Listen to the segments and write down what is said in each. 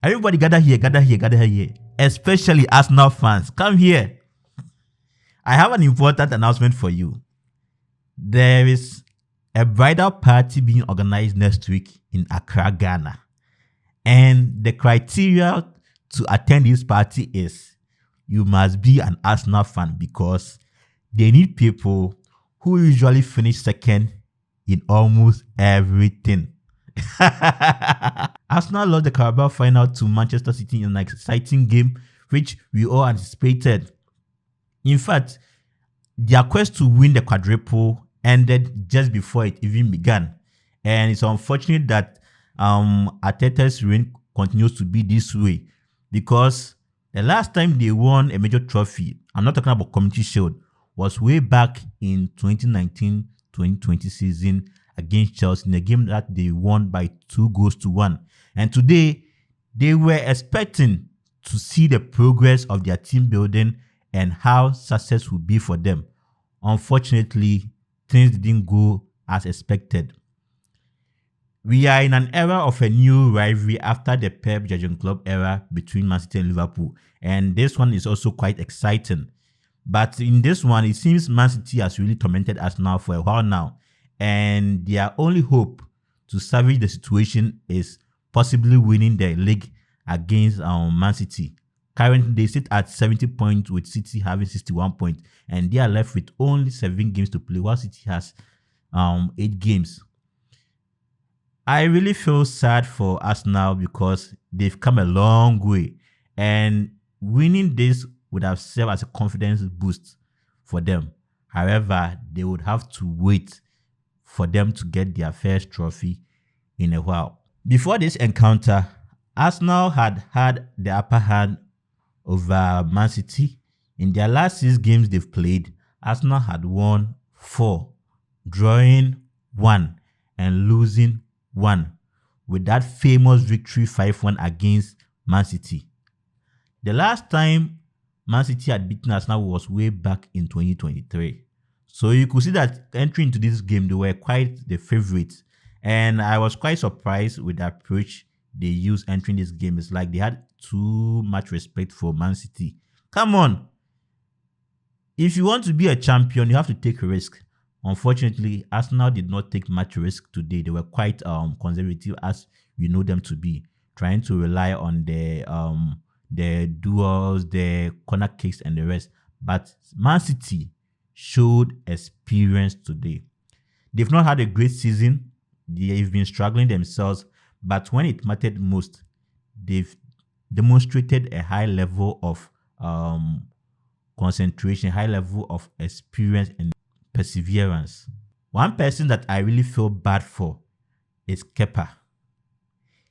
Everybody gather here, gather here, gather here. Especially Arsenal fans. Come here. I have an important announcement for you. There is a bridal party being organized next week in Accra, Ghana. And the criteria to attend this party is you must be an Arsenal fan because they need people who usually finish second in almost everything. Arsenal lost the Carabao final to Manchester City in an exciting game which we all anticipated. In fact, their quest to win the quadruple ended just before it even began. And it's unfortunate that Arteta's reign continues to be this way because the last time they won a major trophy, I'm not talking about Community Shield, was way back in 2019-2020 season against Chelsea in a game that they won by 2-1. And today, they were expecting to see the progress of their team building and how success would be for them. Unfortunately, things didn't go as expected. We are in an era of a new rivalry after the Pep Jurgen Klopp era between Man City and Liverpool. And this one is also quite exciting. But in this one, it seems Man City has really tormented Arsenal for a while now. And their only hope to salvage the situation is possibly winning the league against Man City. Currently, they sit at 70 points with City having 61 points. And they are left with only 7 games to play while City has 8 games. I really feel sad for Arsenal because they've come a long way. And winning this would have served as a confidence boost for them. However, they would have to wait for them to get their first trophy in a while. Before this encounter, Arsenal had the upper hand over Man City. In their last 6 games they've played, Arsenal had won 4, drawing 1, and losing 1, with that famous victory 5-1 against Man City. The last time Man City had beaten Arsenal was way back in 2023. So you could see that entering into this game, they were quite the favorites. And I was quite surprised with the approach they used entering this game. It's like they had too much respect for Man City. Come on. If you want to be a champion, you have to take a risk. Unfortunately, Arsenal did not take much risk today. They were quite conservative as we know them to be, trying to rely on the duels, the corner kicks, and the rest. But Man City showed experience today. They've not had a great season. They've been struggling themselves. But when it mattered most, they've demonstrated a high level of concentration, high level of experience and perseverance. One person that I really feel bad for is Kepa.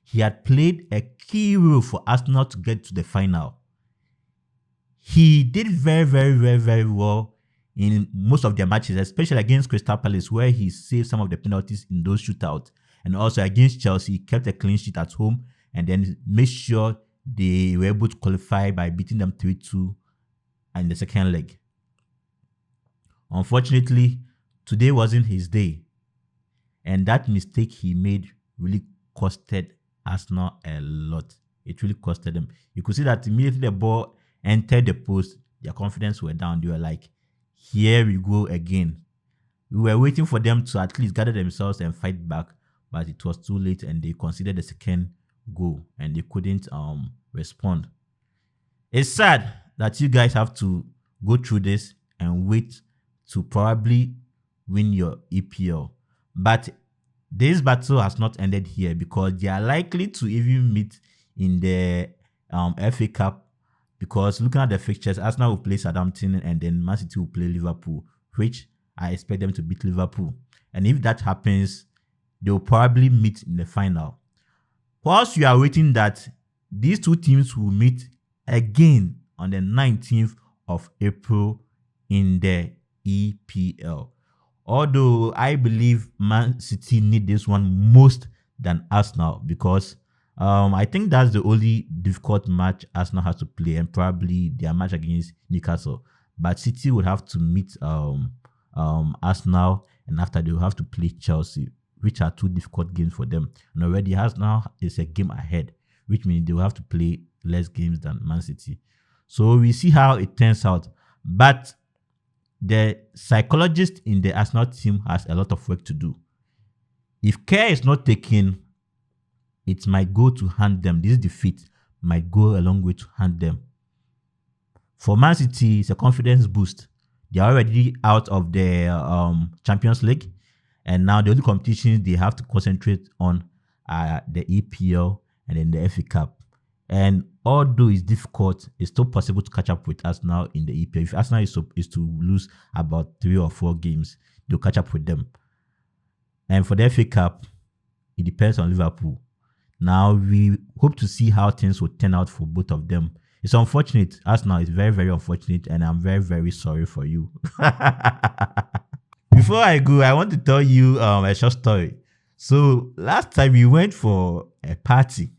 He had played a key role for Arsenal to get to the final. He did very, very, very, very well in most of their matches, especially against Crystal Palace, where he saved some of the penalties in those shootouts. And also against Chelsea, he kept a clean sheet at home and then made sure they were able to qualify by beating them 3-2 in the second leg. Unfortunately, today wasn't his day. And that mistake he made really costed Arsenal a lot. It really costed them. You could see that immediately the ball entered the post, their confidence were down. They were like, here we go again. We were waiting for them to at least gather themselves and fight back, but it was too late and they considered the second goal and they couldn't respond. It's sad that you guys have to go through this and wait to probably win your EPL. But this battle has not ended here because they are likely to even meet in the FA Cup, because looking at the fixtures, Arsenal will play Southampton and then Man City will play Liverpool, which I expect them to beat Liverpool. And if that happens, they will probably meet in the final. Whilst you are waiting that these two teams will meet again on the 19th of April in the EPL. Although I believe Man City need this one most than Arsenal because I think that's the only difficult match Arsenal has to play, and probably their match against Newcastle. But City would have to meet Arsenal, and after they will have to play Chelsea, which are two difficult games for them. And already Arsenal is a game ahead, which means they will have to play less games than Man City. So we see how it turns out. But the psychologist in the Arsenal team has a lot of work to do. If care is not taken, it might go to hand them. This defeat might go a long way to hand them. For Man City, it's a confidence boost. They are already out of the Champions League, and now the only competitions they have to concentrate on are the EPL and then the FA Cup. And although it's difficult, it's still possible to catch up with Arsenal in the EPL. If Arsenal is to lose about 3 or 4 games, they'll catch up with them. And for the FA Cup, it depends on Liverpool. Now, we hope to see how things will turn out for both of them. It's unfortunate. Arsenal is very, very unfortunate, and I'm very, very sorry for you. Before I go, I want to tell you a short story. So, last time we went for a party,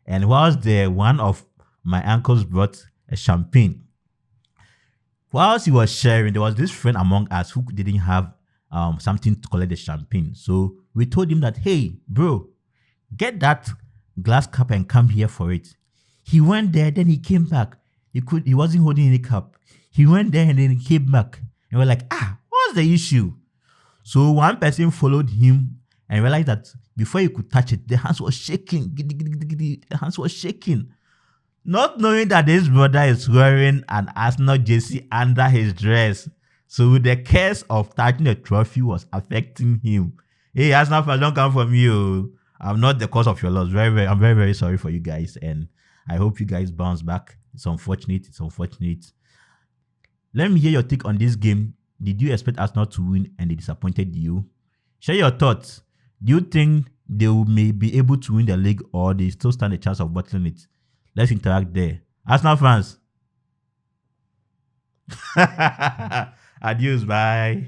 and whilst there, one of my uncles brought a champagne. Whilst he was sharing, there was this friend among us who didn't have something to collect the champagne. So we told him that, hey, bro, get that glass cup and come here for it. He went there, then he came back. He wasn't holding any cup. He went there and then he came back. And we're like, what's the issue? So one person followed him and realized that before he could touch it, the hands were shaking. The hands were shaking. Not knowing that this brother is wearing an Arsenal jersey under his dress. So the curse of touching the trophy was affecting him. Hey, Arsenal fans, don't come for me. I'm not the cause of your loss. I'm very, very sorry for you guys. And I hope you guys bounce back. It's unfortunate. Let me hear your take on this game. Did you expect Arsenal to win and they disappointed you? Share your thoughts. Do you think they may be able to win the league, or they still stand a chance of bottling it? Let's interact there. Arsenal fans. Adios, bye.